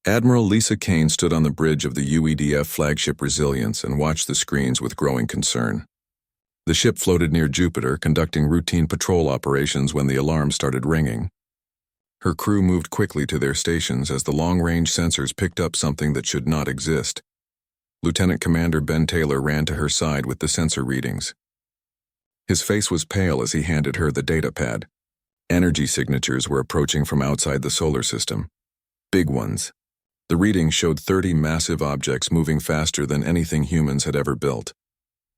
Admiral Lisa Kane stood on the bridge of the UEDF flagship Resilience and watched the screens with growing concern. The ship floated near Jupiter, conducting routine patrol operations when the alarm started ringing. Her crew moved quickly to their stations as the long-range sensors picked up something that should not exist. Lieutenant Commander Ben Taylor ran to her side with the sensor readings. His face was pale as he handed her the data pad. Energy signatures were approaching from outside the solar system. Big ones. The readings showed 30 massive objects moving faster than anything humans had ever built.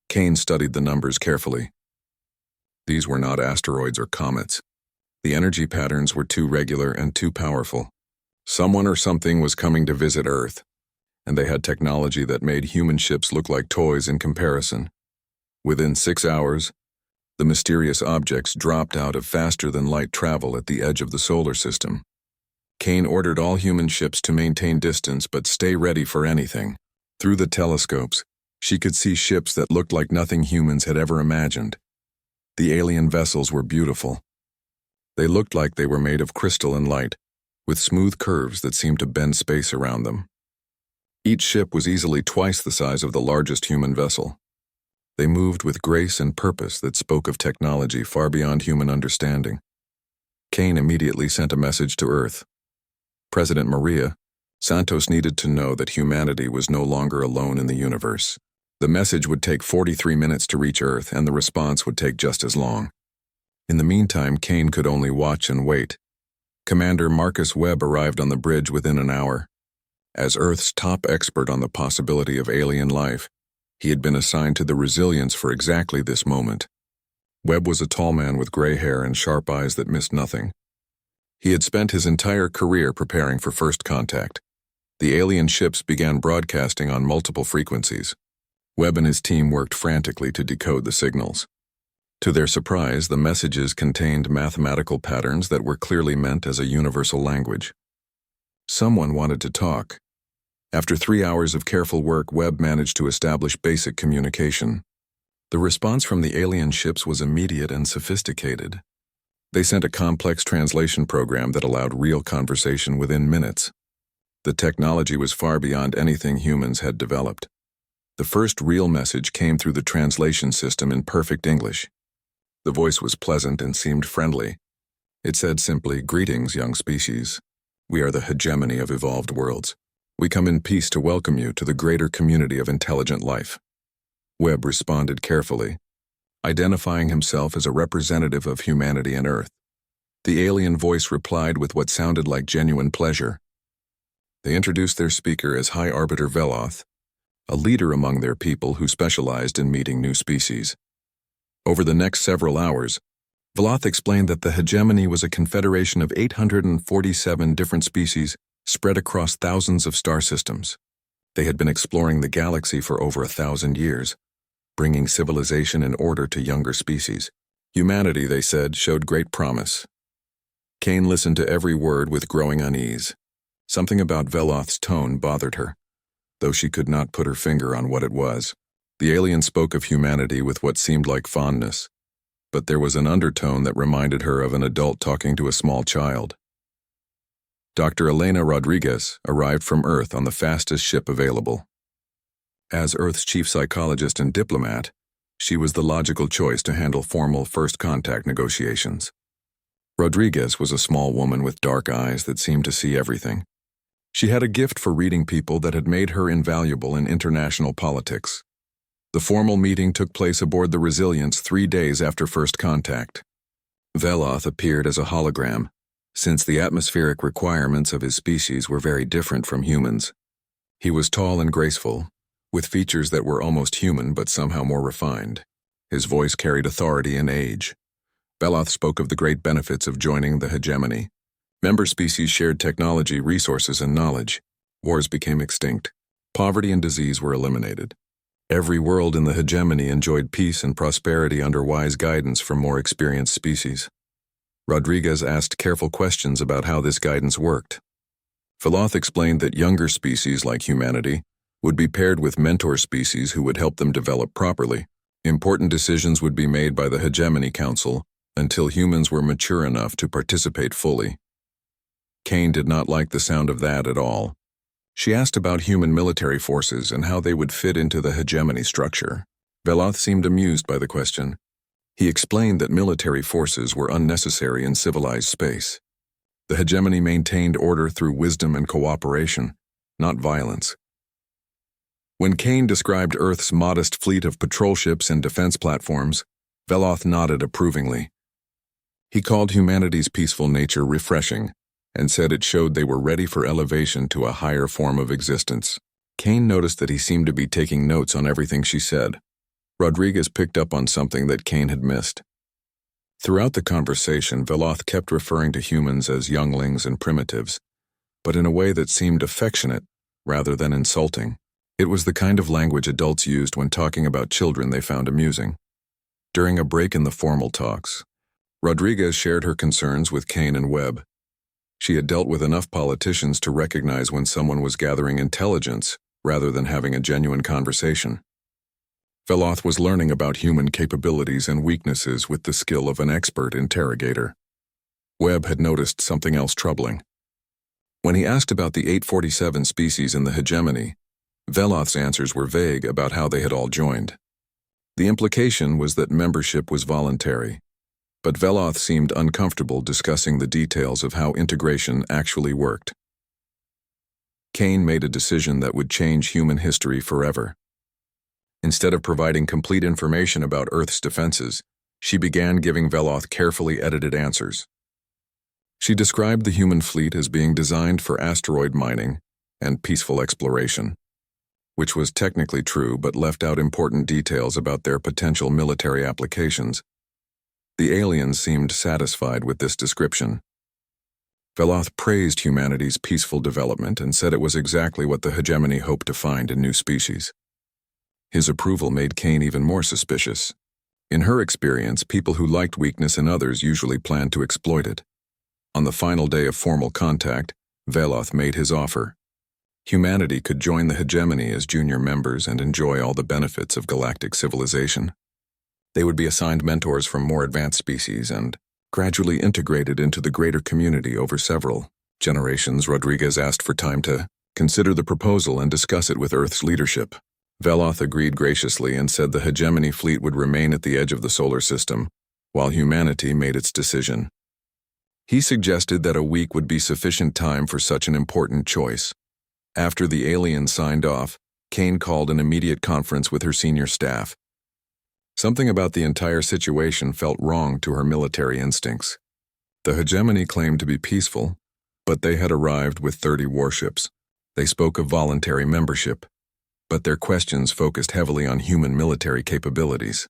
Kane studied the numbers carefully. These were not asteroids or comets. The energy patterns were too regular and too powerful. Someone or something was coming to visit Earth, and they had technology that made human ships look like toys in comparison. Within 6 hours, the mysterious objects dropped out of faster-than-light travel at the edge of the solar system. Kane ordered all human ships to maintain distance but stay ready for anything. Through the telescopes, she could see ships that looked like nothing humans had ever imagined. The alien vessels were beautiful. They looked like they were made of crystal and light, with smooth curves that seemed to bend space around them. Each ship was easily twice the size of the largest human vessel. They moved with grace and purpose that spoke of technology far beyond human understanding. Kane immediately sent a message to Earth. President Maria, Santos needed to know that humanity was no longer alone in the universe. The message would take 43 minutes to reach Earth, and the response would take just as long. In the meantime, Kane could only watch and wait. Commander Marcus Webb arrived on the bridge within an hour. As Earth's top expert on the possibility of alien life, he had been assigned to the Resilience for exactly this moment. Webb was a tall man with gray hair and sharp eyes that missed nothing. He had spent his entire career preparing for first contact. The alien ships began broadcasting on multiple frequencies. Webb and his team worked frantically to decode the signals. To their surprise, the messages contained mathematical patterns that were clearly meant as a universal language. Someone wanted to talk. After 3 hours of careful work, Webb managed to establish basic communication. The response from the alien ships was immediate and sophisticated. They sent a complex translation program that allowed real conversation within minutes. The technology was far beyond anything humans had developed. The first real message came through the translation system in perfect English. The voice was pleasant and seemed friendly. It said simply, "Greetings, young species. We are the hegemony of evolved worlds. We come in peace to welcome you to the greater community of intelligent life." Webb responded carefully, identifying himself as a representative of humanity and Earth. The alien voice replied with what sounded like genuine pleasure. They introduced their speaker as High Arbiter Veloth, a leader among their people who specialized in meeting new species. Over the next several hours, Veloth explained that the hegemony was a confederation of 847 different species spread across thousands of star systems. They had been exploring the galaxy for over 1,000 years, bringing civilization and order to younger species. Humanity, they said, showed great promise. Kane listened to every word with growing unease. Something about Veloth's tone bothered her, though she could not put her finger on what it was. The alien spoke of humanity with what seemed like fondness, but there was an undertone that reminded her of an adult talking to a small child. Dr. Elena Rodriguez arrived from Earth on the fastest ship available. As Earth's chief psychologist and diplomat, she was the logical choice to handle formal first contact negotiations. Rodriguez was a small woman with dark eyes that seemed to see everything. She had a gift for reading people that had made her invaluable in international politics. The formal meeting took place aboard the Resilience 3 days after first contact. Veloth appeared as a hologram, since the atmospheric requirements of his species were very different from humans. He was tall and graceful, with features that were almost human but somehow more refined. His voice carried authority and age. Veloth spoke of the great benefits of joining the hegemony. Member species shared technology, resources, and knowledge. Wars became extinct. Poverty and disease were eliminated. Every world in the hegemony enjoyed peace and prosperity under wise guidance from more experienced species. Rodriguez asked careful questions about how this guidance worked. Veloth explained that younger species like humanity would be paired with mentor species who would help them develop properly. Important decisions would be made by the Hegemony Council until humans were mature enough to participate fully. Kane did not like the sound of that at all. She asked about human military forces and how they would fit into the hegemony structure. Veloth seemed amused by the question. He explained that military forces were unnecessary in civilized space. The hegemony maintained order through wisdom and cooperation, not violence. When Kane described Earth's modest fleet of patrol ships and defense platforms, Veloth nodded approvingly. He called humanity's peaceful nature refreshing, and said it showed they were ready for elevation to a higher form of existence. Kane noticed that he seemed to be taking notes on everything she said. Rodriguez picked up on something that Kane had missed. Throughout the conversation, Veloth kept referring to humans as younglings and primitives, but in a way that seemed affectionate rather than insulting. It was the kind of language adults used when talking about children they found amusing. During a break in the formal talks, Rodriguez shared her concerns with Kane and Webb. She had dealt with enough politicians to recognize when someone was gathering intelligence rather than having a genuine conversation. Veloth was learning about human capabilities and weaknesses with the skill of an expert interrogator. Webb had noticed something else troubling. When he asked about the 847 species in the hegemony, Veloth's answers were vague about how they had all joined. The implication was that membership was voluntary, but Veloth seemed uncomfortable discussing the details of how integration actually worked. Kane made a decision that would change human history forever. Instead of providing complete information about Earth's defenses, she began giving Veloth carefully edited answers. She described the human fleet as being designed for asteroid mining and peaceful exploration, which was technically true but left out important details about their potential military applications. The aliens seemed satisfied with this description. Veloth praised humanity's peaceful development and said it was exactly what the hegemony hoped to find in new species. His approval made Kane even more suspicious. In her experience, people who liked weakness in others usually planned to exploit it. On the final day of formal contact, Veloth made his offer. Humanity could join the hegemony as junior members and enjoy all the benefits of galactic civilization. They would be assigned mentors from more advanced species and gradually integrated into the greater community over several generations. Rodriguez asked for time to consider the proposal and discuss it with Earth's leadership. Veloth agreed graciously and said the hegemony fleet would remain at the edge of the solar system, while humanity made its decision. He suggested that a week would be sufficient time for such an important choice. After the aliens signed off, Kane called an immediate conference with her senior staff. Something about the entire situation felt wrong to her military instincts. The hegemony claimed to be peaceful, but they had arrived with 30 warships. They spoke of voluntary membership, but their questions focused heavily on human military capabilities.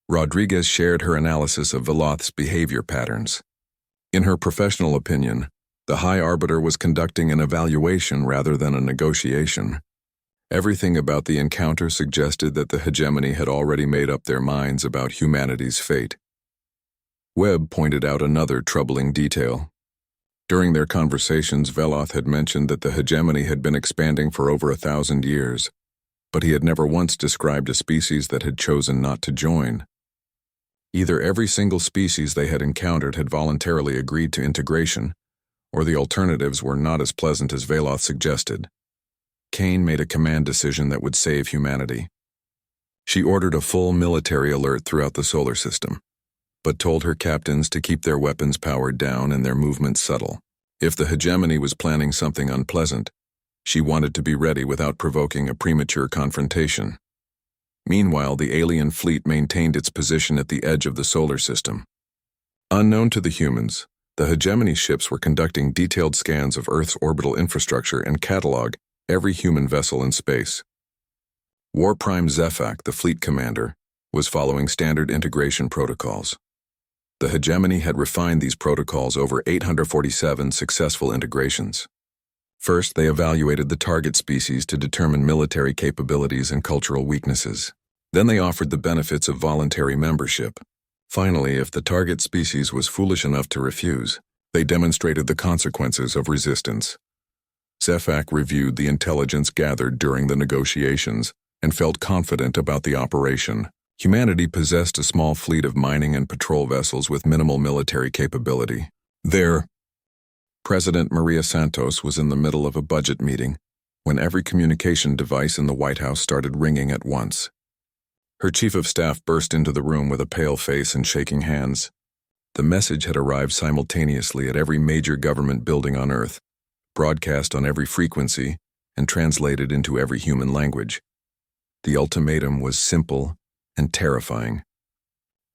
Rodriguez shared her analysis of Veloth's behavior patterns. In her professional opinion, the High Arbiter was conducting an evaluation rather than a negotiation. Everything about the encounter suggested that the hegemony had already made up their minds about humanity's fate. Webb pointed out another troubling detail. During their conversations, Veloth had mentioned that the hegemony had been expanding for over 1,000 years, but he had never once described a species that had chosen not to join. Either every single species they had encountered had voluntarily agreed to integration, or the alternatives were not as pleasant as Veloth suggested. Kane made a command decision that would save humanity. She ordered a full military alert throughout the solar system, but told her captains to keep their weapons powered down and their movements subtle. If the hegemony was planning something unpleasant, she wanted to be ready without provoking a premature confrontation. Meanwhile, the alien fleet maintained its position at the edge of the solar system. Unknown to the humans, the hegemony ships were conducting detailed scans of Earth's orbital infrastructure and catalog every human vessel in space. War Prime Zefak, the fleet commander, was following standard integration protocols. The hegemony had refined these protocols over 847 successful integrations. First, they evaluated the target species to determine military capabilities and cultural weaknesses. Then they offered the benefits of voluntary membership. Finally, if the target species was foolish enough to refuse, they demonstrated the consequences of resistance. Zefak reviewed the intelligence gathered during the negotiations and felt confident about the operation. Humanity possessed a small fleet of mining and patrol vessels with minimal military capability. There, President Maria Santos was in the middle of a budget meeting, when every communication device in the White House started ringing at once. Her chief of staff burst into the room with a pale face and shaking hands. The message had arrived simultaneously at every major government building on Earth, broadcast on every frequency, and translated into every human language. The ultimatum was simple and terrifying.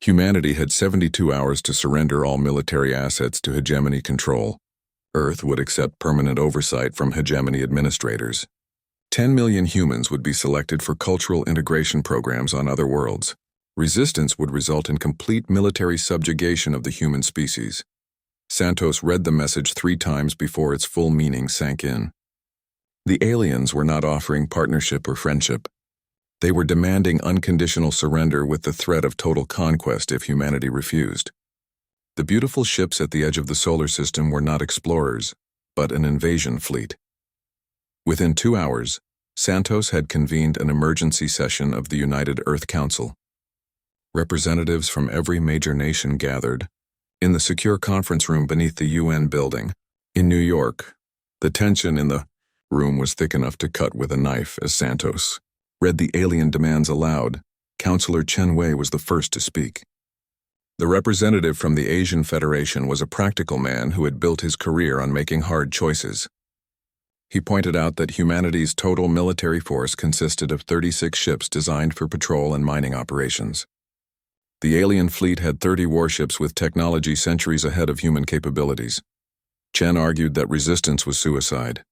Humanity had 72 hours to surrender all military assets to hegemony control. Earth would accept permanent oversight from hegemony administrators. 10 million humans would be selected for cultural integration programs on other worlds. Resistance would result in complete military subjugation of the human species. Santos read the message 3 times before its full meaning sank in. The aliens were not offering partnership or friendship. They were demanding unconditional surrender with the threat of total conquest if humanity refused. The beautiful ships at the edge of the solar system were not explorers, but an invasion fleet. Within 2 hours, Santos had convened an emergency session of the United Earth Council. Representatives from every major nation gathered in the secure conference room beneath the UN building in New York. The tension in the room was thick enough to cut with a knife as Santos read the alien demands aloud. Counselor Chen Wei was the first to speak. The representative from the Asian Federation was a practical man who had built his career on making hard choices. He pointed out that humanity's total military force consisted of 36 ships designed for patrol and mining operations. The alien fleet had 30 warships with technology centuries ahead of human capabilities. Chen argued that resistance was suicide.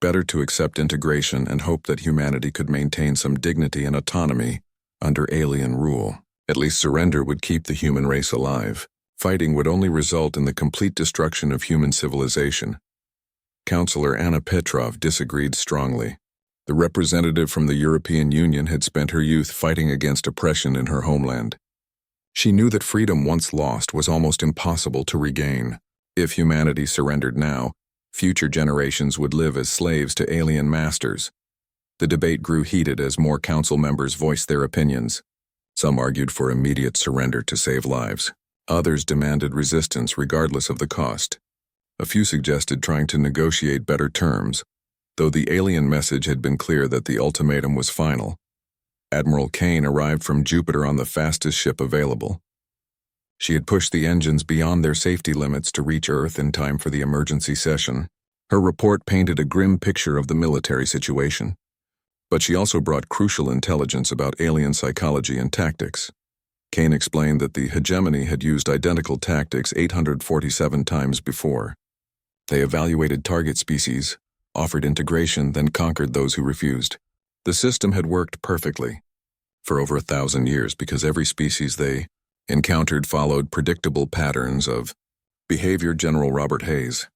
Better to accept integration and hope that humanity could maintain some dignity and autonomy under alien rule. At least surrender would keep the human race alive. Fighting would only result in the complete destruction of human civilization. Counselor Anna Petrov disagreed strongly. The representative from the European Union had spent her youth fighting against oppression in her homeland. She knew that freedom once lost was almost impossible to regain. If humanity surrendered now, future generations would live as slaves to alien masters. The debate grew heated as more council members voiced their opinions. Some argued for immediate surrender to save lives. Others demanded resistance regardless of the cost. A few suggested trying to negotiate better terms, though the alien message had been clear that the ultimatum was final. Admiral Kane arrived from Jupiter on the fastest ship available. She had pushed the engines beyond their safety limits to reach Earth in time for the emergency session. Her report painted a grim picture of the military situation, but she also brought crucial intelligence about alien psychology and tactics. Kane explained that the hegemony had used identical tactics 847 times before. They evaluated target species, offered integration, then conquered those who refused. The system had worked perfectly for over 1,000 years because every species they encountered followed predictable patterns of behavior. General Robert Hayes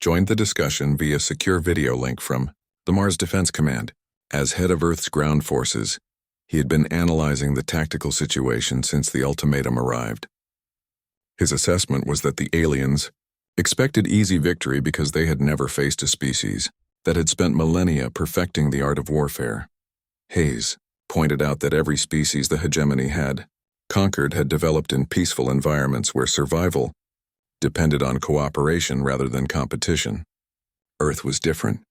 joined the discussion via secure video link from the Mars Defense Command. As head of Earth's ground forces, he had been analyzing the tactical situation since the ultimatum arrived. His assessment was that the aliens expected easy victory because they had never faced a species that had spent millennia perfecting the art of warfare. Hayes pointed out that every species the hegemony had conquered had developed in peaceful environments where survival depended on cooperation rather than competition. Earth was different.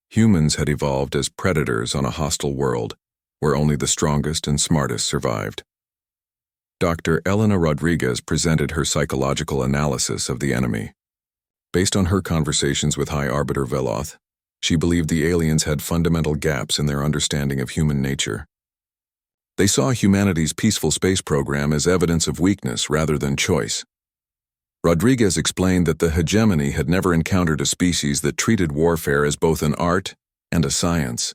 Humans had evolved as predators on a hostile world where only the strongest and smartest survived. Dr. Elena Rodriguez presented her psychological analysis of the enemy. Based on her conversations with High Arbiter Veloth, she believed the aliens had fundamental gaps in their understanding of human nature. They saw humanity's peaceful space program as evidence of weakness rather than choice. Rodriguez explained that the hegemony had never encountered a species that treated warfare as both an art and a science.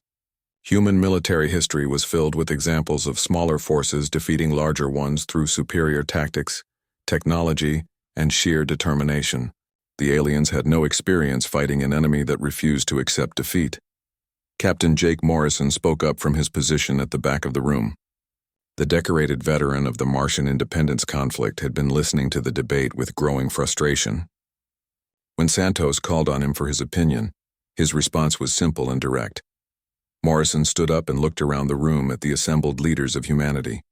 Human military history was filled with examples of smaller forces defeating larger ones through superior tactics, technology, and sheer determination. The aliens had no experience fighting an enemy that refused to accept defeat. Captain Jake Morrison spoke up from his position at the back of the room. The decorated veteran of the Martian independence conflict had been listening to the debate with growing frustration. When Santos called on him for his opinion, his response was simple and direct. Morrison stood up and looked around the room at the assembled leaders of humanity.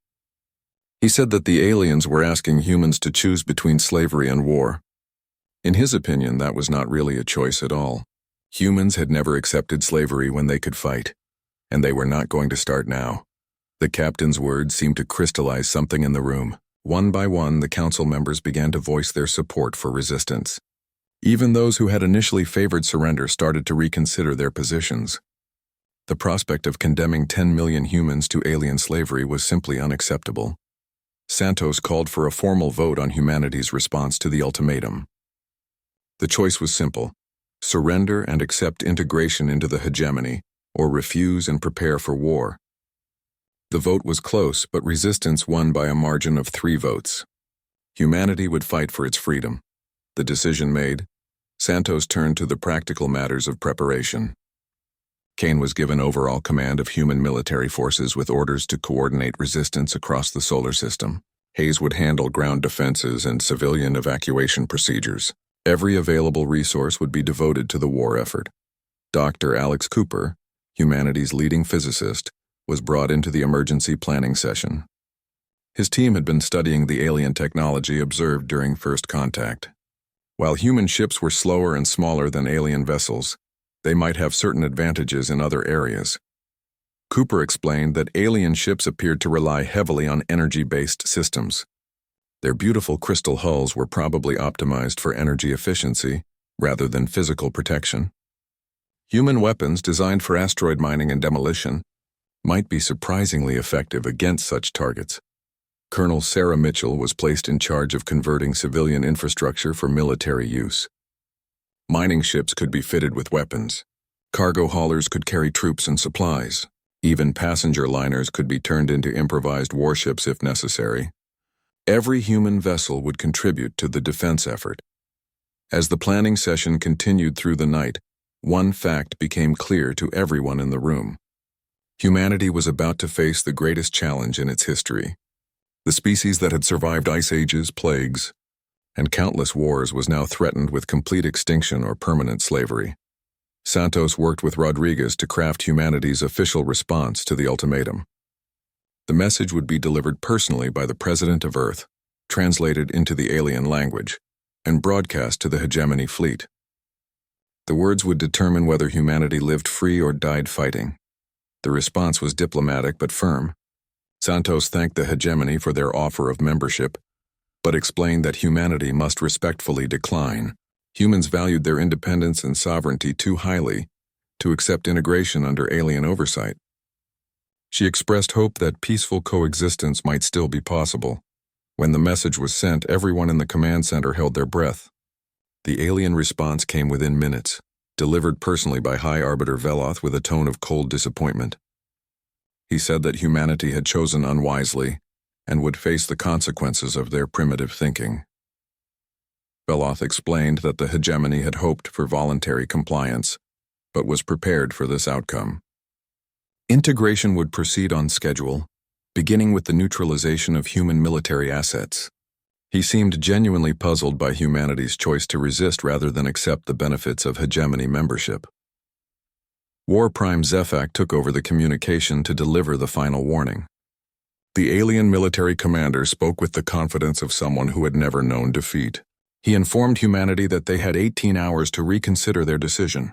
He said that the aliens were asking humans to choose between slavery and war. In his opinion, that was not really a choice at all. Humans had never accepted slavery when they could fight, and they were not going to start now. The captain's words seemed to crystallize something in the room. One by one, the council members began to voice their support for resistance. Even those who had initially favored surrender started to reconsider their positions. The prospect of condemning 10 million humans to alien slavery was simply unacceptable. Santos called for a formal vote on humanity's response to the ultimatum. The choice was simple: surrender and accept integration into the hegemony, or refuse and prepare for war. The vote was close, but resistance won by a margin of 3 votes. Humanity would fight for its freedom. The decision made, Santos turned to the practical matters of preparation. Kane was given overall command of human military forces with orders to coordinate resistance across the solar system. Hayes would handle ground defenses and civilian evacuation procedures. Every available resource would be devoted to the war effort. Dr. Alex Cooper, humanity's leading physicist, was brought into the emergency planning session. His team had been studying the alien technology observed during first contact. While human ships were slower and smaller than alien vessels, they might have certain advantages in other areas. Cooper explained that alien ships appeared to rely heavily on energy-based systems. Their beautiful crystal hulls were probably optimized for energy efficiency rather than physical protection. Human weapons designed for asteroid mining and demolition might be surprisingly effective against such targets. Colonel Sarah Mitchell was placed in charge of converting civilian infrastructure for military use. Mining ships could be fitted with weapons. Cargo haulers could carry troops and supplies. Even passenger liners could be turned into improvised warships if necessary. Every human vessel would contribute to the defense effort. As the planning session continued through the night, one fact became clear to everyone in the room. Humanity was about to face the greatest challenge in its history. The species that had survived ice ages, plagues, and countless wars was now threatened with complete extinction or permanent slavery. Santos worked with Rodriguez to craft humanity's official response to the ultimatum. The message would be delivered personally by the President of Earth, translated into the alien language, and broadcast to the hegemony fleet. The words would determine whether humanity lived free or died fighting. The response was diplomatic but firm. Santos thanked the hegemony for their offer of membership, but explained that humanity must respectfully decline. Humans valued their independence and sovereignty too highly to accept integration under alien oversight. She expressed hope that peaceful coexistence might still be possible. When the message was sent, everyone in the command center held their breath. The alien response came within minutes, delivered personally by High Arbiter Veloth with a tone of cold disappointment. He said that humanity had chosen unwisely and would face the consequences of their primitive thinking. Veloth explained that the hegemony had hoped for voluntary compliance, but was prepared for this outcome. Integration would proceed on schedule, beginning with the neutralization of human military assets. He seemed genuinely puzzled by humanity's choice to resist rather than accept the benefits of hegemony membership. War Prime Zefak took over the communication to deliver the final warning. The alien military commander spoke with the confidence of someone who had never known defeat. He informed humanity that they had 18 hours to reconsider their decision.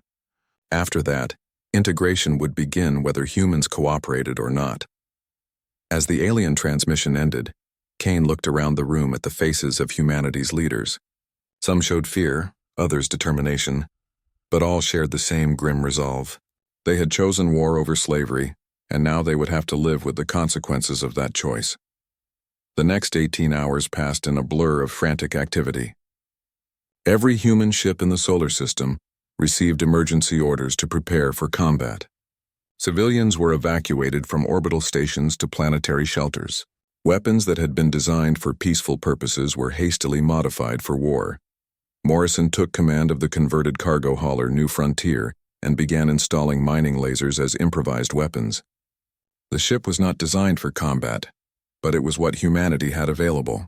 After that, integration would begin whether humans cooperated or not. As the alien transmission ended, Kane looked around the room at the faces of humanity's leaders. Some showed fear, others determination, but all shared the same grim resolve. They had chosen war over slavery, and now they would have to live with the consequences of that choice. The next 18 hours passed in a blur of frantic activity. Every human ship in the solar system received emergency orders to prepare for combat. Civilians were evacuated from orbital stations to planetary shelters. Weapons that had been designed for peaceful purposes were hastily modified for war. Morrison took command of the converted cargo hauler New Frontier and began installing mining lasers as improvised weapons. The ship was not designed for combat, but it was what humanity had available.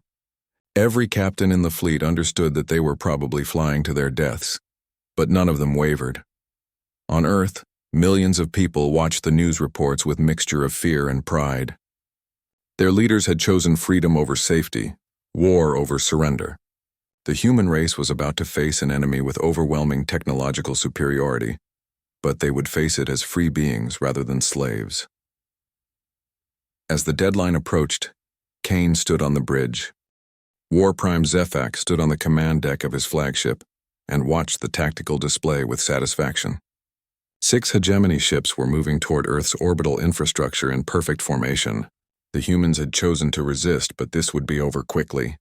Every captain in the fleet understood that they were probably flying to their deaths, but none of them wavered. On Earth, millions of people watched the news reports with mixture of fear and pride. Their leaders had chosen freedom over safety, war over surrender. The human race was about to face an enemy with overwhelming technological superiority, but they would face it as free beings rather than slaves. As the deadline approached, Kane stood on the bridge. War Prime Zefak stood on the command deck of his flagship and watched the tactical display with satisfaction. 6 hegemony ships were moving toward Earth's orbital infrastructure in perfect formation. The humans had chosen to resist, but this would be over quickly.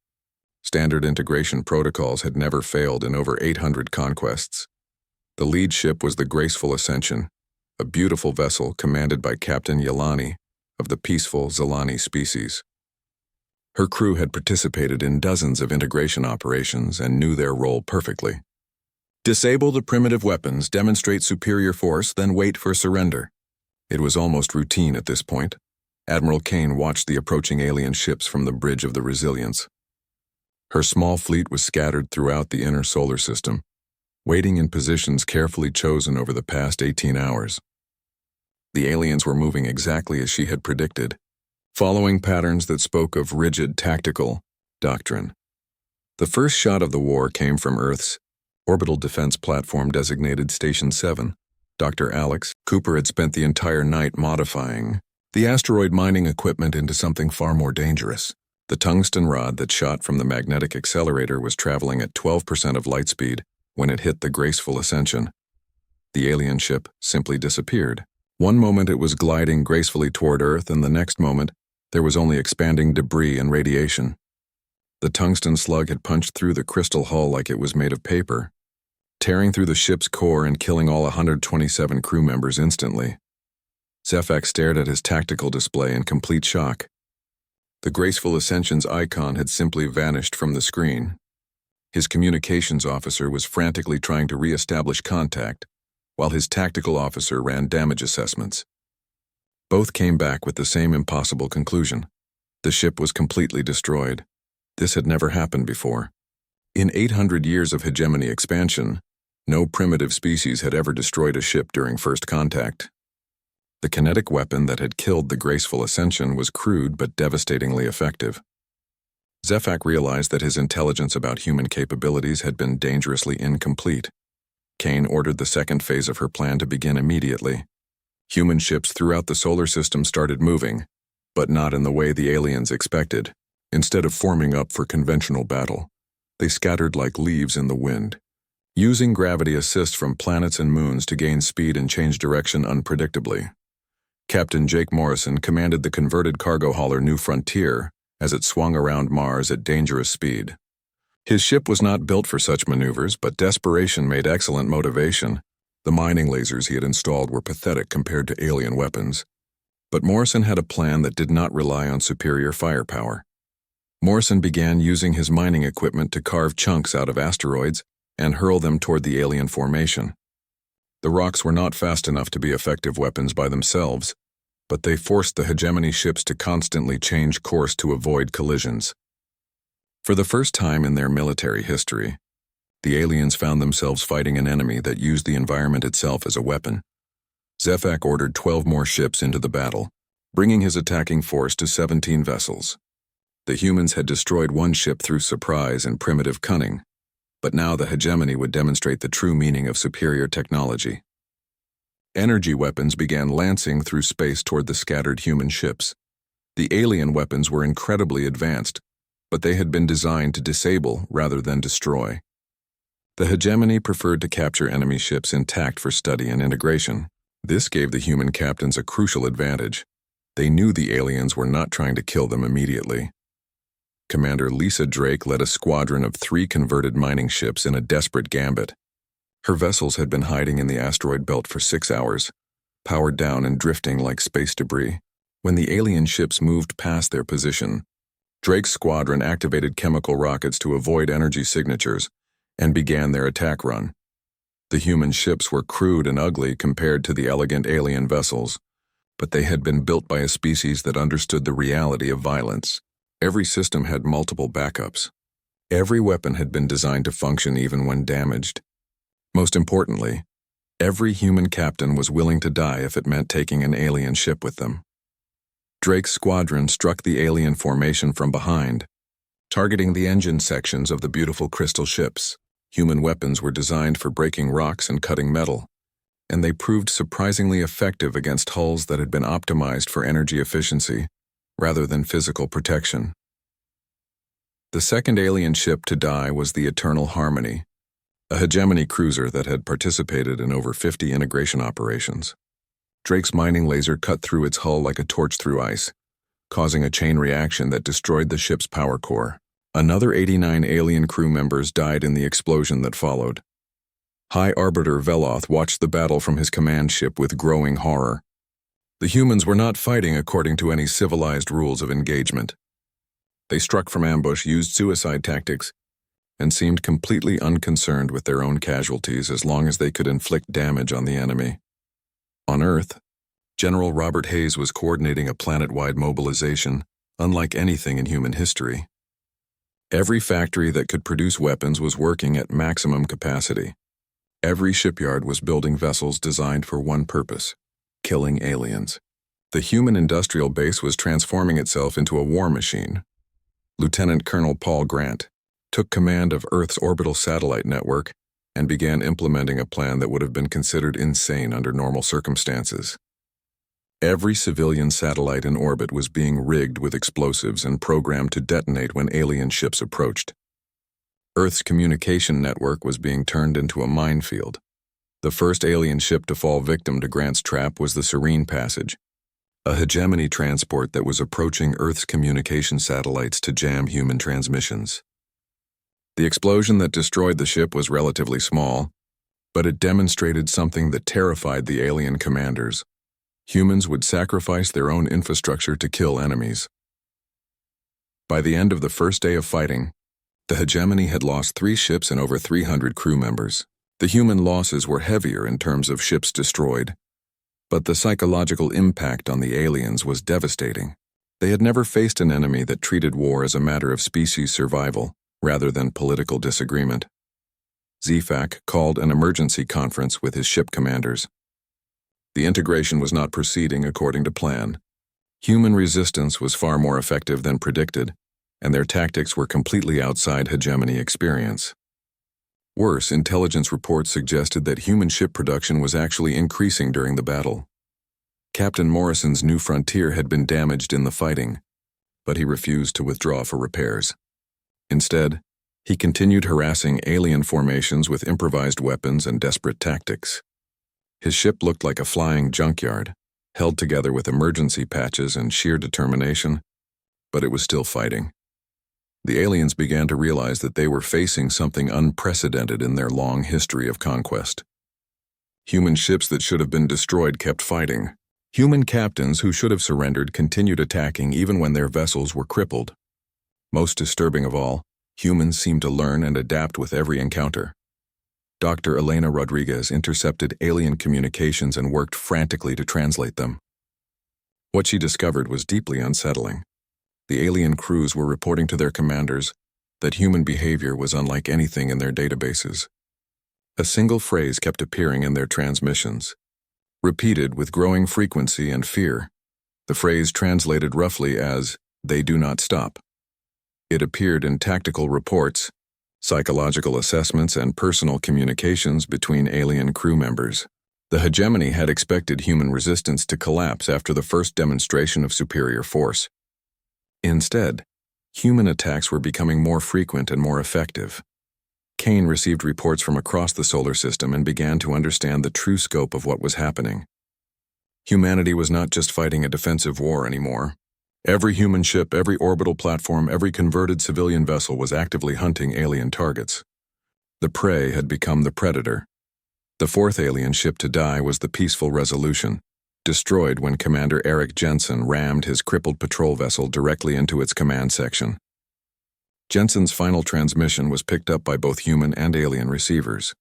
Standard integration protocols had never failed in over 800 conquests. The lead ship was the Graceful Ascension, a beautiful vessel commanded by Captain Yelani of the peaceful Zelani species. Her crew had participated in dozens of integration operations and knew their role perfectly. Disable the primitive weapons, demonstrate superior force, then wait for surrender. It was almost routine at this point. Admiral Kane watched the approaching alien ships from the bridge of the Resilience. Her small fleet was scattered throughout the inner solar system, waiting in positions carefully chosen over the past 18 hours. The aliens were moving exactly as she had predicted, following patterns that spoke of rigid tactical doctrine. The first shot of the war came from Earth's orbital defense platform designated Station 7. Dr. Alex Cooper had spent the entire night modifying the asteroid mining equipment into something far more dangerous. The tungsten rod that shot from the magnetic accelerator was traveling at 12% of light speed when it hit the Graceful Ascension. The alien ship simply disappeared. One moment it was gliding gracefully toward Earth, and the next moment there was only expanding debris and radiation. The tungsten slug had punched through the crystal hull like it was made of paper, tearing through the ship's core and killing all 127 crew members instantly. Zefak stared at his tactical display in complete shock. The Graceful Ascension's icon had simply vanished from the screen. His communications officer was frantically trying to re-establish contact, while his tactical officer ran damage assessments. Both came back with the same impossible conclusion. The ship was completely destroyed. This had never happened before. In 800 years of hegemony expansion, no primitive species had ever destroyed a ship during first contact. The kinetic weapon that had killed the Graceful Ascension was crude but devastatingly effective. Zefak realized that his intelligence about human capabilities had been dangerously incomplete. Kane ordered the second phase of her plan to begin immediately. Human ships throughout the solar system started moving, but not in the way the aliens expected. Instead of forming up for conventional battle, they scattered like leaves in the wind, using gravity assist from planets and moons to gain speed and change direction unpredictably. Captain Jake Morrison commanded the converted cargo hauler New Frontier as it swung around Mars at dangerous speed. His ship was not built for such maneuvers, but desperation made excellent motivation. The mining lasers he had installed were pathetic compared to alien weapons. But Morrison had a plan that did not rely on superior firepower. Morrison began using his mining equipment to carve chunks out of asteroids and hurl them toward the alien formation. The rocks were not fast enough to be effective weapons by themselves, but they forced the hegemony ships to constantly change course to avoid collisions. For the first time in their military history, the aliens found themselves fighting an enemy that used the environment itself as a weapon. Zefak ordered 12 more ships into the battle, bringing his attacking force to 17 vessels. The humans had destroyed one ship through surprise and primitive cunning, but now the hegemony would demonstrate the true meaning of superior technology. Energy weapons began lancing through space toward the scattered human ships. The alien weapons were incredibly advanced, but they had been designed to disable rather than destroy. The hegemony preferred to capture enemy ships intact for study and integration. This gave the human captains a crucial advantage. They knew the aliens were not trying to kill them immediately. Commander Lisa Drake led a squadron of 3 converted mining ships in a desperate gambit. Her vessels had been hiding in the asteroid belt for 6 hours, powered down and drifting like space debris. When the alien ships moved past their position, Drake's squadron activated chemical rockets to avoid energy signatures and began their attack run. The human ships were crude and ugly compared to the elegant alien vessels, but they had been built by a species that understood the reality of violence. Every system had multiple backups. Every weapon had been designed to function even when damaged. Most importantly, every human captain was willing to die if it meant taking an alien ship with them. Drake's squadron struck the alien formation from behind. targeting the engine sections of the beautiful crystal ships. Human weapons were designed for breaking rocks and cutting metal, and they proved surprisingly effective against hulls that had been optimized for energy efficiency rather than physical protection. The second alien ship to die was the Eternal Harmony, a hegemony cruiser that had participated in over 50 integration operations. Drake's mining laser cut through its hull like a torch through ice, causing a chain reaction that destroyed the ship's power core. Another 89 alien crew members died in the explosion that followed. High Arbiter Veloth watched the battle from his command ship with growing horror. The humans were not fighting according to any civilized rules of engagement. They struck from ambush, used suicide tactics, and seemed completely unconcerned with their own casualties as long as they could inflict damage on the enemy. On Earth, General Robert Hayes was coordinating a planet-wide mobilization unlike anything in human history. Every factory that could produce weapons was working at maximum capacity. Every shipyard was building vessels designed for one purpose: killing aliens. The human industrial base was transforming itself into a war machine. Lieutenant Colonel Paul Grant took command of Earth's orbital satellite network and began implementing a plan that would have been considered insane under normal circumstances. Every civilian satellite in orbit was being rigged with explosives and programmed to detonate when alien ships approached. Earth's communication network was being turned into a minefield. The first alien ship to fall victim to Grant's trap was the Serene Passage, a hegemony transport that was approaching Earth's communication satellites to jam human transmissions. The explosion that destroyed the ship was relatively small, but it demonstrated something that terrified the alien commanders. Humans would sacrifice their own infrastructure to kill enemies. By the end of the first day of fighting, the hegemony had lost 3 ships and over 300 crew members. The human losses were heavier in terms of ships destroyed, but the psychological impact on the aliens was devastating. They had never faced an enemy that treated war as a matter of species survival rather than political disagreement. Zefak called an emergency conference with his ship commanders. The integration was not proceeding according to plan. Human resistance was far more effective than predicted, and their tactics were completely outside hegemony experience. Worse, intelligence reports suggested that human ship production was actually increasing during the battle. Captain Morrison's New Frontier had been damaged in the fighting, but he refused to withdraw for repairs. Instead, he continued harassing alien formations with improvised weapons and desperate tactics. His ship looked like a flying junkyard, held together with emergency patches and sheer determination, but it was still fighting. The aliens began to realize that they were facing something unprecedented in their long history of conquest. Human ships that should have been destroyed kept fighting. Human captains who should have surrendered continued attacking even when their vessels were crippled. Most disturbing of all, humans seemed to learn and adapt with every encounter. Dr. Elena Rodriguez intercepted alien communications and worked frantically to translate them. What she discovered was deeply unsettling. The alien crews were reporting to their commanders that human behavior was unlike anything in their databases. A single phrase kept appearing in their transmissions, repeated with growing frequency and fear. The phrase translated roughly as, "They do not stop." It appeared in tactical reports, psychological assessments, and personal communications between alien crew members. The hegemony had expected human resistance to collapse after the first demonstration of superior force. Instead, human attacks were becoming more frequent and more effective. Kane received reports from across the solar system and began to understand the true scope of what was happening. Humanity was not just fighting a defensive war anymore. Every human ship, every orbital platform, every converted civilian vessel was actively hunting alien targets. The prey had become the predator. The fourth alien ship to die was the Peaceful Resolution, destroyed when Commander Eric Jensen rammed his crippled patrol vessel directly into its command section. Jensen's final transmission was picked up by both human and alien receivers.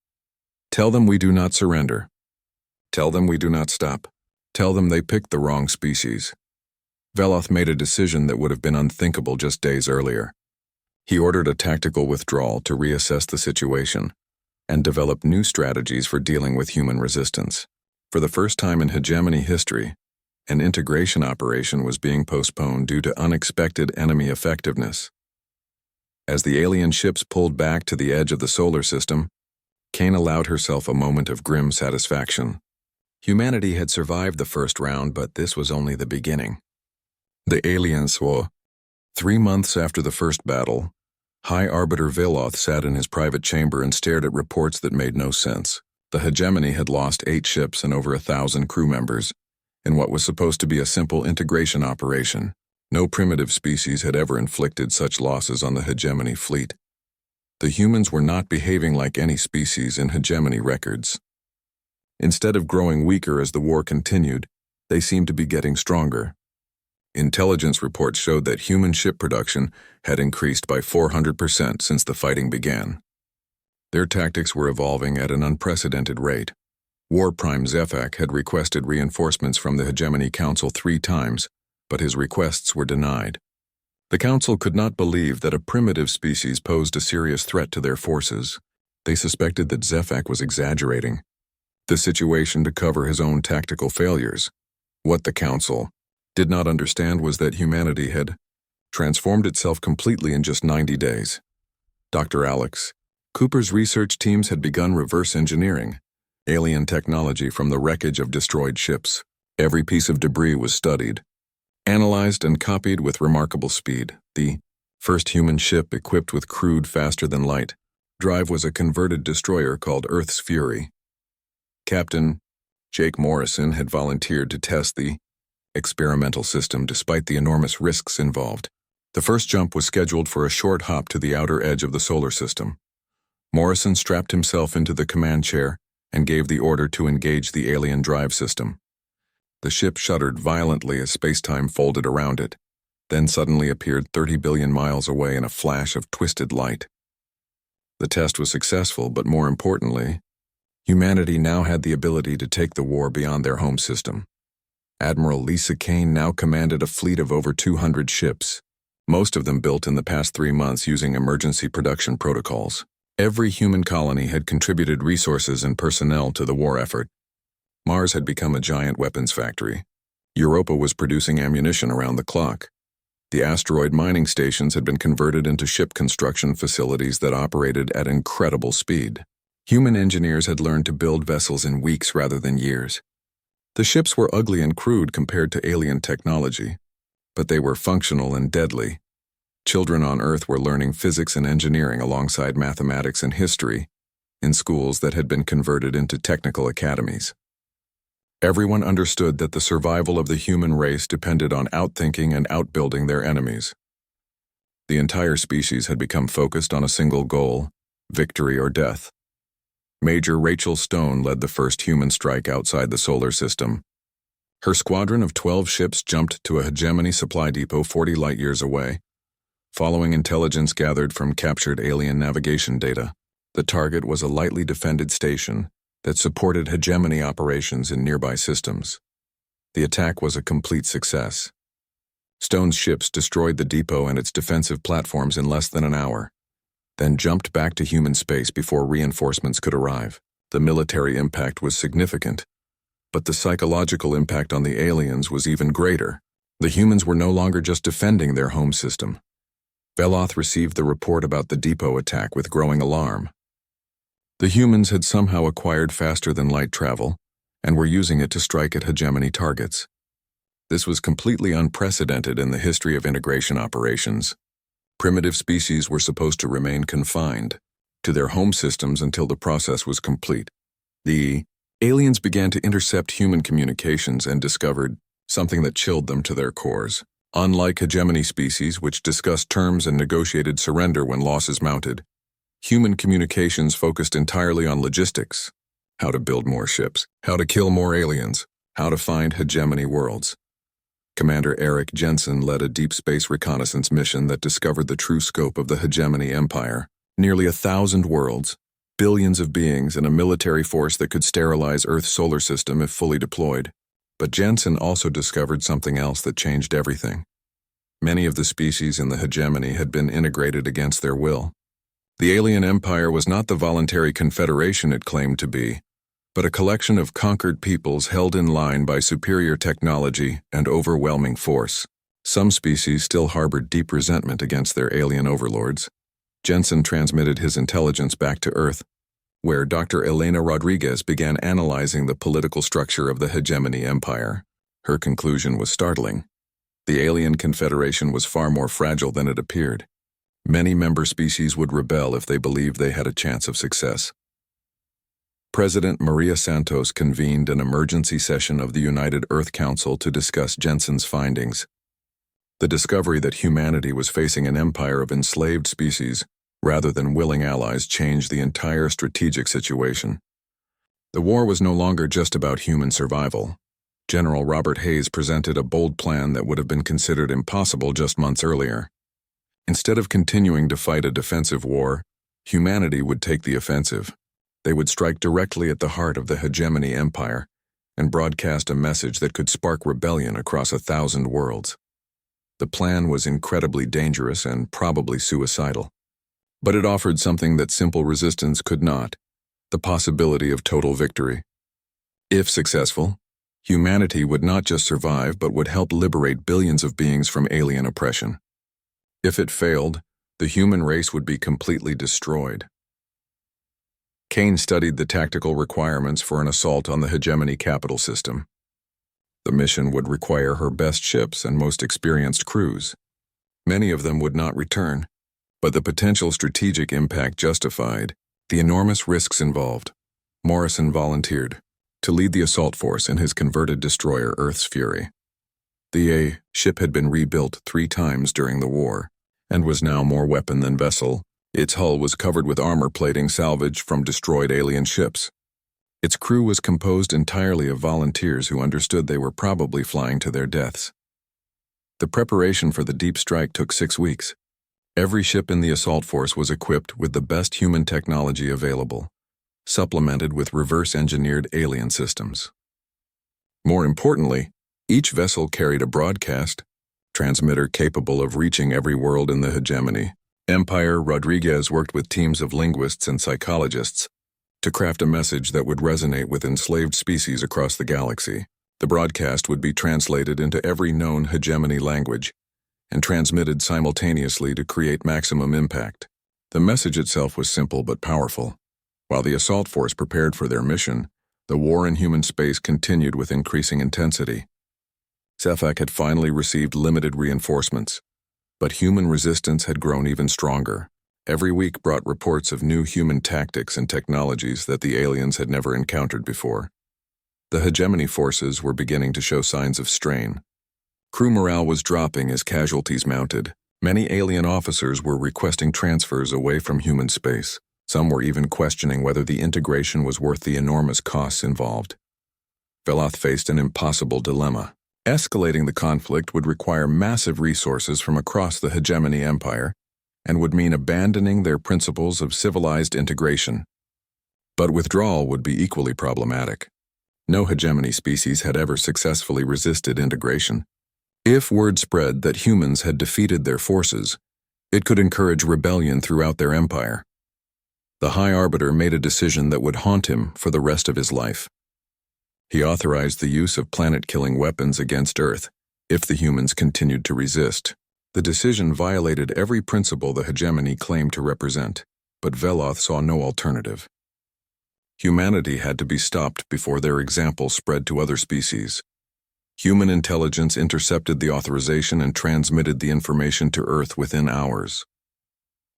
"Tell them we do not surrender. Tell them we do not stop. Tell them they picked the wrong species." Veloth made a decision that would have been unthinkable just days earlier. He ordered a tactical withdrawal to reassess the situation and develop new strategies for dealing with human resistance. For the first time in hegemony history, an integration operation was being postponed due to unexpected enemy effectiveness. As the alien ships pulled back to the edge of the solar system, Kane allowed herself a moment of grim satisfaction. Humanity had survived the first round, but this was only the beginning. The aliens were. 3 months after the first battle, High Arbiter Veloth sat in his private chamber and stared at reports that made no sense. The hegemony had lost 8 ships and over 1,000 crew members in what was supposed to be a simple integration operation. No primitive species had ever inflicted such losses on the hegemony fleet. The humans were not behaving like any species in hegemony records. Instead of growing weaker as the war continued, they seemed to be getting stronger. Intelligence reports showed that human ship production had increased by 400% since the fighting began. Their tactics were evolving at an unprecedented rate. War Prime Zefak had requested reinforcements from the Hegemony Council 3 times, but his requests were denied. The Council could not believe that a primitive species posed a serious threat to their forces. They suspected that Zefak was exaggerating the situation to cover his own tactical failures. What the Council did not understand was that humanity had transformed itself completely in just 90 days. Dr. Alex Cooper's research teams had begun reverse engineering alien technology from the wreckage of destroyed ships. Every piece of debris was studied, analyzed, and copied with remarkable speed. The first human ship equipped with crude faster-than-light drive was a converted destroyer called Earth's Fury. Captain Jake Morrison had volunteered to test the experimental system despite the enormous risks involved. The first jump was scheduled for a short hop to the outer edge of the solar system. Morrison strapped himself into the command chair and gave the order to engage the alien drive system. The ship shuddered violently as space-time folded around it, then suddenly appeared 30 billion miles away in a flash of twisted light. The test was successful, but more importantly, humanity now had the ability to take the war beyond their home system. Admiral Lisa Kane now commanded a fleet of over 200 ships, most of them built in the past 3 months using emergency production protocols. Every human colony had contributed resources and personnel to the war effort. Mars had become a giant weapons factory. Europa was producing ammunition around the clock. The asteroid mining stations had been converted into ship construction facilities that operated at incredible speed. Human engineers had learned to build vessels in weeks rather than years. The ships were ugly and crude compared to alien technology, but they were functional and deadly. Children on Earth were learning physics and engineering alongside mathematics and history in schools that had been converted into technical academies. Everyone understood that the survival of the human race depended on outthinking and outbuilding their enemies. The entire species had become focused on a single goal: victory or death. Major Rachel Stone led the first human strike outside the solar system. Her squadron of 12 ships jumped to a hegemony supply depot 40 light-years away. Following intelligence gathered from captured alien navigation data, the target was a lightly defended station that supported hegemony operations in nearby systems. The attack was a complete success. Stone's ships destroyed the depot and its defensive platforms in less than an hour, then jumped back to human space before reinforcements could arrive. The military impact was significant, but the psychological impact on the aliens was even greater. The humans were no longer just defending their home system. Veloth received the report about the depot attack with growing alarm. The humans had somehow acquired faster-than-light travel and were using it to strike at hegemony targets. This was completely unprecedented in the history of integration operations. Primitive species were supposed to remain confined to their home systems until the process was complete. The aliens began to intercept human communications and discovered something that chilled them to their cores. Unlike hegemony species, which discussed terms and negotiated surrender when losses mounted, human communications focused entirely on logistics: how to build more ships, how to kill more aliens, how to find hegemony worlds. Commander Eric Jensen led a deep space reconnaissance mission that discovered the true scope of the hegemony empire. Nearly 1,000 worlds, billions of beings, and a military force that could sterilize Earth's solar system if fully deployed. But Jensen also discovered something else that changed everything. Many of the species in the hegemony had been integrated against their will. The alien empire was not the voluntary confederation it claimed to be, but a collection of conquered peoples held in line by superior technology and overwhelming force. Some species still harbored deep resentment against their alien overlords. Jensen transmitted his intelligence back to Earth, where Dr. Elena Rodriguez began analyzing the political structure of the hegemony empire. Her conclusion was startling. The alien confederation was far more fragile than it appeared. Many member species would rebel if they believed they had a chance of success. President Maria Santos convened an emergency session of the United Earth Council to discuss Jensen's findings. The discovery that humanity was facing an empire of enslaved species rather than willing allies changed the entire strategic situation. The war was no longer just about human survival. General Robert Hayes presented a bold plan that would have been considered impossible just months earlier. Instead of continuing to fight a defensive war, humanity would take the offensive. They would strike directly at the heart of the hegemony empire and broadcast a message that could spark rebellion across 1,000 worlds. The plan was incredibly dangerous and probably suicidal. But it offered something that simple resistance could not: the possibility of total victory. If successful, humanity would not just survive but would help liberate billions of beings from alien oppression. If it failed, the human race would be completely destroyed. Kane studied the tactical requirements for an assault on the hegemony capital system. The mission would require her best ships and most experienced crews. Many of them would not return, but the potential strategic impact justified the enormous risks involved. Morrison volunteered to lead the assault force in his converted destroyer Earth's Fury. The ship had been rebuilt 3 times during the war and was now more weapon than vessel. Its hull was covered with armor plating salvaged from destroyed alien ships. Its crew was composed entirely of volunteers who understood they were probably flying to their deaths. The preparation for the deep strike took 6 weeks. Every ship in the assault force was equipped with the best human technology available, supplemented with reverse-engineered alien systems. More importantly, each vessel carried a broadcast transmitter capable of reaching every world in the hegemony empire. Rodriguez worked with teams of linguists and psychologists to craft a message that would resonate with enslaved species across the galaxy. The broadcast would be translated into every known hegemony language and transmitted simultaneously to create maximum impact. The message itself was simple but powerful. While the assault force prepared for their mission, the war in human space continued with increasing intensity. Sefak had finally received limited reinforcements, but human resistance had grown even stronger. Every week brought reports of new human tactics and technologies that the aliens had never encountered before. The hegemony forces were beginning to show signs of strain. Crew morale was dropping as casualties mounted. Many alien officers were requesting transfers away from human space. Some were even questioning whether the integration was worth the enormous costs involved. Veloth faced an impossible dilemma. Escalating the conflict would require massive resources from across the hegemony empire and would mean abandoning their principles of civilized integration. But withdrawal would be equally problematic. No hegemony species had ever successfully resisted integration. If word spread that humans had defeated their forces, it could encourage rebellion throughout their empire. The High Arbiter made a decision that would haunt him for the rest of his life. He authorized the use of planet-killing weapons against Earth if the humans continued to resist. The decision violated every principle the hegemony claimed to represent, but Veloth saw no alternative. Humanity had to be stopped before their example spread to other species. Human intelligence intercepted the authorization and transmitted the information to Earth within hours.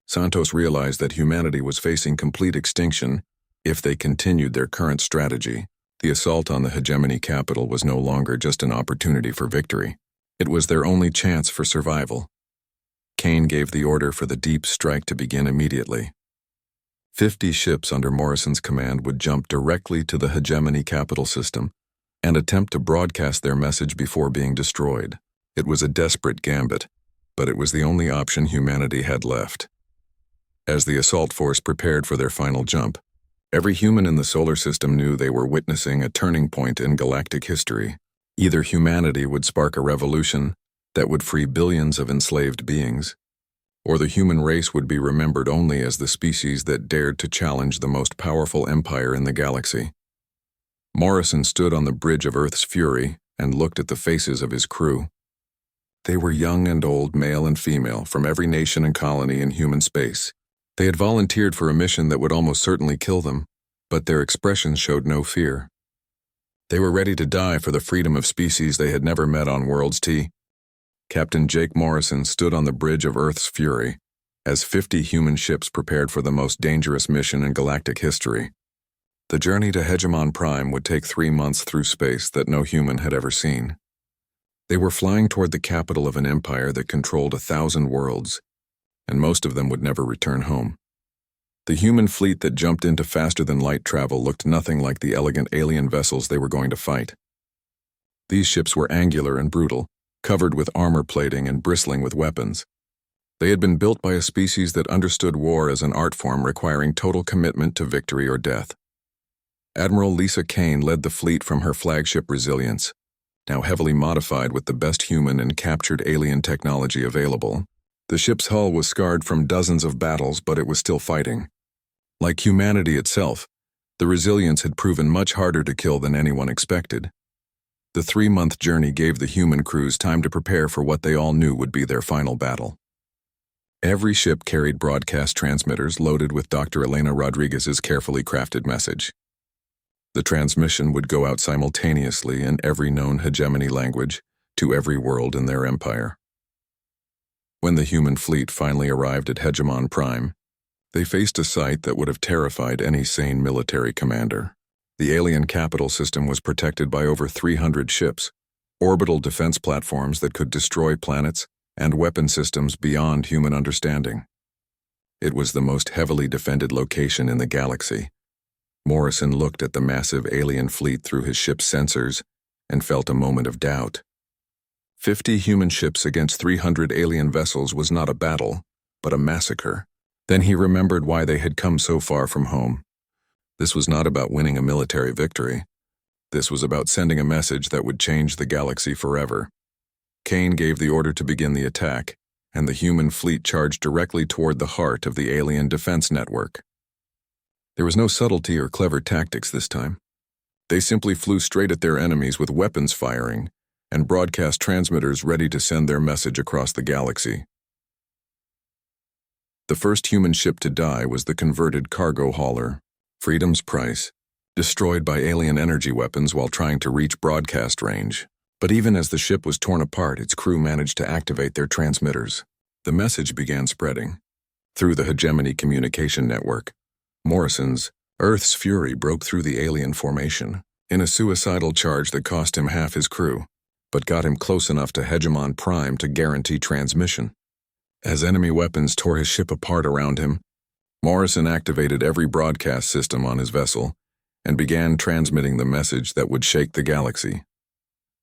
Santos realized that humanity was facing complete extinction if they continued their current strategy. The assault on the hegemony capital was no longer just an opportunity for victory. It was their only chance for survival. Kane gave the order for the deep strike to begin immediately. 50 ships under Morrison's command would jump directly to the hegemony capital system and attempt to broadcast their message before being destroyed. It was a desperate gambit, but it was the only option humanity had left. As the assault force prepared for their final jump, every human in the solar system knew they were witnessing a turning point in galactic history. Either humanity would spark a revolution that would free billions of enslaved beings, or the human race would be remembered only as the species that dared to challenge the most powerful empire in the galaxy. Morrison stood on the bridge of Earth's Fury and looked at the faces of his crew. They were young and old, male and female, from every nation and colony in human space. They had volunteered for a mission that would almost certainly kill them, but their expressions showed no fear. They were ready to die for the freedom of species they had never met on Worlds T. Captain Jake Morrison stood on the bridge of Earth's Fury, as 50 human ships prepared for the most dangerous mission in galactic history. The journey to Hegemon Prime would take 3 months through space that no human had ever seen. They were flying toward the capital of an empire that controlled 1,000 worlds, and most of them would never return home. The human fleet that jumped into faster-than-light travel looked nothing like the elegant alien vessels they were going to fight. These ships were angular and brutal, covered with armor plating and bristling with weapons. They had been built by a species that understood war as an art form requiring total commitment to victory or death. Admiral Lisa Kane led the fleet from her flagship Resilience, now heavily modified with the best human and captured alien technology available. The ship's hull was scarred from dozens of battles, but it was still fighting. Like humanity itself, the Resilience had proven much harder to kill than anyone expected. The 3-month journey gave the human crews time to prepare for what they all knew would be their final battle. Every ship carried broadcast transmitters loaded with Dr. Elena Rodriguez's carefully crafted message. The transmission would go out simultaneously in every known hegemony language to every world in their empire. When the human fleet finally arrived at Hegemon Prime, they faced a sight that would have terrified any sane military commander. The alien capital system was protected by over 300 ships, orbital defense platforms that could destroy planets, and weapon systems beyond human understanding. It was the most heavily defended location in the galaxy. Morrison looked at the massive alien fleet through his ship's sensors and felt a moment of doubt. 50 human ships against 300 alien vessels was not a battle, but a massacre. Then he remembered why they had come so far from home. This was not about winning a military victory. This was about sending a message that would change the galaxy forever. Kane gave the order to begin the attack, and the human fleet charged directly toward the heart of the alien defense network. There was no subtlety or clever tactics this time. They simply flew straight at their enemies with weapons firing and broadcast transmitters ready to send their message across the galaxy. The first human ship to die was the converted cargo hauler, Freedom's Price, destroyed by alien energy weapons while trying to reach broadcast range. But even as the ship was torn apart, its crew managed to activate their transmitters. The message began spreading. Through the hegemony communication network, Morrison's Earth's Fury broke through the alien formation in a suicidal charge that cost him half his crew, but got him close enough to Hegemon Prime to guarantee transmission. As enemy weapons tore his ship apart around him, Morrison activated every broadcast system on his vessel and began transmitting the message that would shake the galaxy.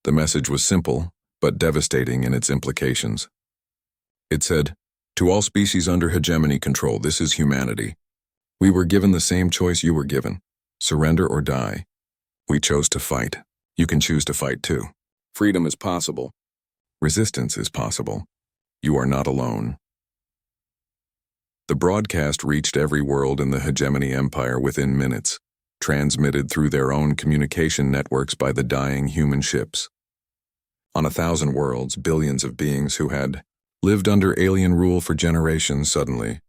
The message was simple, but devastating in its implications. It said, "To all species under hegemony control, this is humanity. We were given the same choice you were given, surrender or die. We chose to fight. You can choose to fight too. Freedom is possible. Resistance is possible. You are not alone." The broadcast reached every world in the hegemony empire within minutes, transmitted through their own communication networks by the dying human ships. On 1,000 worlds, billions of beings who had lived under alien rule for generations suddenly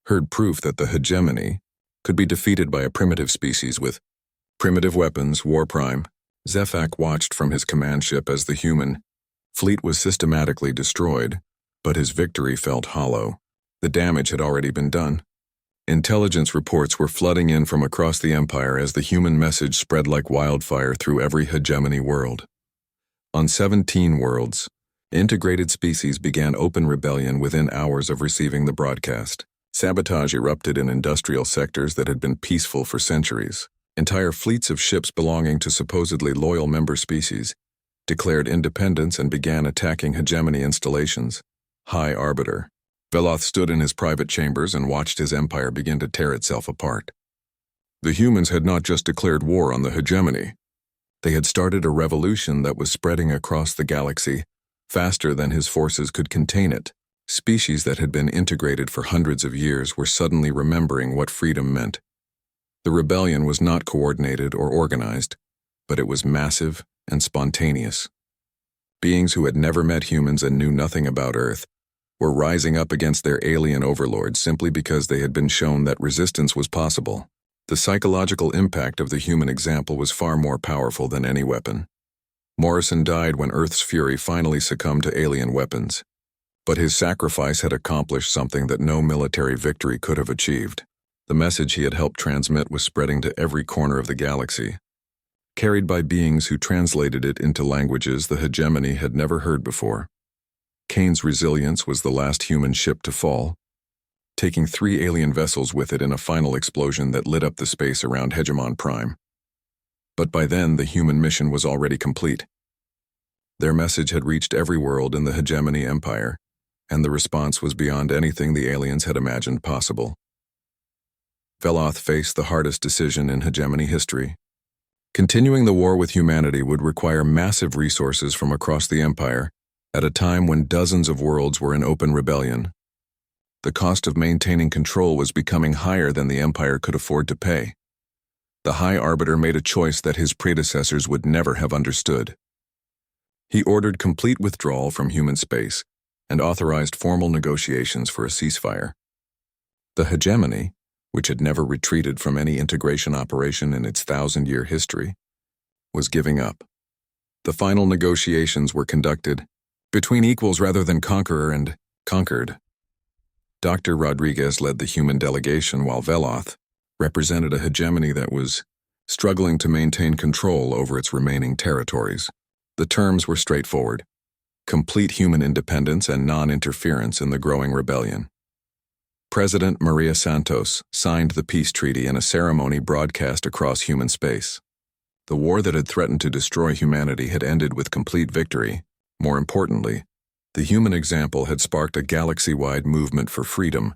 heard proof that the hegemony could be defeated by a primitive species with primitive weapons. War Prime Zefak watched from his command ship as the human fleet was systematically destroyed, but his victory felt hollow. The damage had already been done. Intelligence reports were flooding in from across the empire as the human message spread like wildfire through every hegemony world. On 17 worlds, integrated species began open rebellion within hours of receiving the broadcast. Sabotage erupted in industrial sectors that had been peaceful for centuries. Entire fleets of ships belonging to supposedly loyal member species declared independence and began attacking hegemony installations. High Arbiter Veloth stood in his private chambers and watched his empire begin to tear itself apart. The humans had not just declared war on the hegemony. They had started a revolution that was spreading across the galaxy faster than his forces could contain it. Species that had been integrated for hundreds of years were suddenly remembering what freedom meant. The rebellion was not coordinated or organized, but it was massive and spontaneous. Beings who had never met humans and knew nothing about Earth were rising up against their alien overlords simply because they had been shown that resistance was possible. The psychological impact of the human example was far more powerful than any weapon. Morrison died when Earth's fury finally succumbed to alien weapons. But his sacrifice had accomplished something that no military victory could have achieved. The message he had helped transmit was spreading to every corner of the galaxy, carried by beings who translated it into languages the hegemony had never heard before. Kane's resilience was the last human ship to fall, taking 3 alien vessels with it in a final explosion that lit up the space around Hegemon Prime. But by then, the human mission was already complete. Their message had reached every world in the hegemony empire, and the response was beyond anything the aliens had imagined possible. Veloth faced the hardest decision in hegemony history. Continuing the war with humanity would require massive resources from across the empire at a time when dozens of worlds were in open rebellion. The cost of maintaining control was becoming higher than the empire could afford to pay. The High Arbiter made a choice that his predecessors would never have understood. He ordered complete withdrawal from human space and authorized formal negotiations for a ceasefire. The hegemony, which had never retreated from any integration operation in its 1,000-year history, was giving up. The final negotiations were conducted between equals rather than conqueror and conquered. Dr. Rodriguez led the human delegation while Veloth represented a hegemony that was struggling to maintain control over its remaining territories. The terms were straightforward: complete human independence and non-interference in the growing rebellion. President Maria Santos signed the peace treaty in a ceremony broadcast across human space. The war that had threatened to destroy humanity had ended with complete victory. More importantly, the human example had sparked a galaxy-wide movement for freedom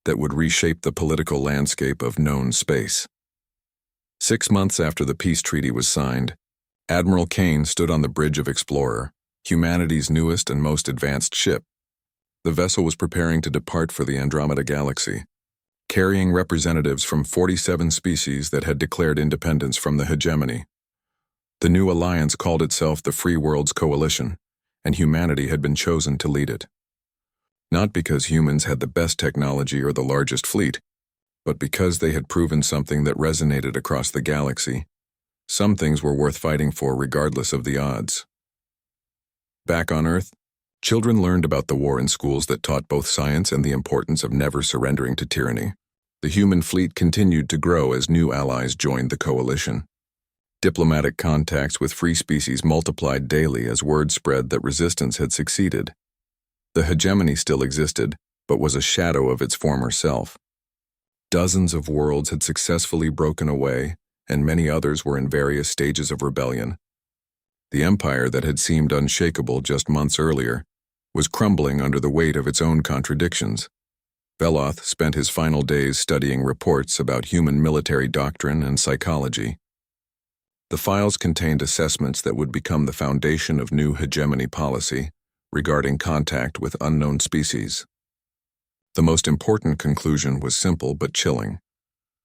that would reshape the political landscape of known space. 6 months after the peace treaty was signed, Admiral Kane stood on the bridge of Explorer, humanity's newest and most advanced ship. The vessel was preparing to depart for the Andromeda Galaxy, carrying representatives from 47 species that had declared independence from the hegemony. The new alliance called itself the Free Worlds Coalition, and humanity had been chosen to lead it. Not because humans had the best technology or the largest fleet, but because they had proven something that resonated across the galaxy. Some things were worth fighting for regardless of the odds. Back on Earth, children learned about the war in schools that taught both science and the importance of never surrendering to tyranny. The human fleet continued to grow as new allies joined the coalition. Diplomatic contacts with free species multiplied daily as word spread that resistance had succeeded. The hegemony still existed, but was a shadow of its former self. Dozens of worlds had successfully broken away, and many others were in various stages of rebellion. The empire that had seemed unshakable just months earlier was crumbling under the weight of its own contradictions. Veloth spent his final days studying reports about human military doctrine and psychology. The files contained assessments that would become the foundation of new hegemony policy regarding contact with unknown species. The most important conclusion was simple but chilling.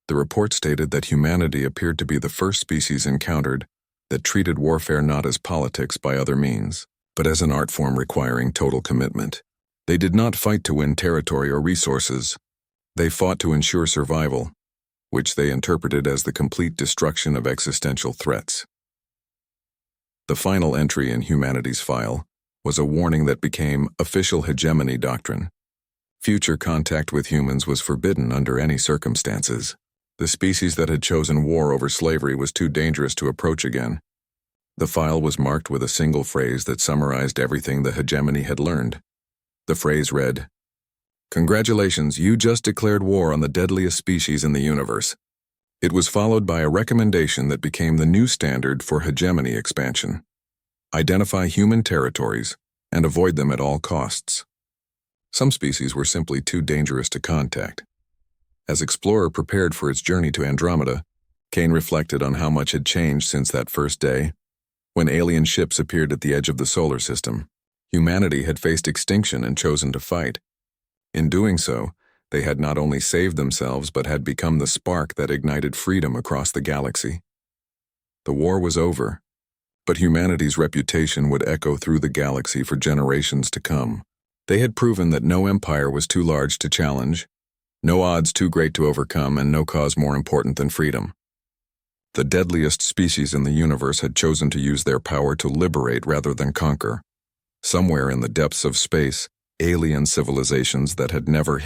The report stated that humanity appeared to be the first species encountered that treated warfare not as politics by other means, but as an art form requiring total commitment. They did not fight to win territory or resources. They fought to ensure survival, which they interpreted as the complete destruction of existential threats. The final entry in humanity's file was a warning that became official hegemony doctrine. Future contact with humans was forbidden under any circumstances. The species that had chosen war over slavery was too dangerous to approach again. The file was marked with a single phrase that summarized everything the hegemony had learned. The phrase read, "Congratulations, you just declared war on the deadliest species in the universe." It was followed by a recommendation that became the new standard for hegemony expansion. Identify human territories and avoid them at all costs. Some species were simply too dangerous to contact. As Explorer prepared for its journey to Andromeda, Kane reflected on how much had changed since that first day, when alien ships appeared at the edge of the solar system. Humanity had faced extinction and chosen to fight. In doing so, they had not only saved themselves but had become the spark that ignited freedom across the galaxy. The war was over, but humanity's reputation would echo through the galaxy for generations to come. They had proven that no empire was too large to challenge, no odds too great to overcome, and no cause more important than freedom. The deadliest species in the universe had chosen to use their power to liberate rather than conquer. Somewhere in the depths of space, alien civilizations that had never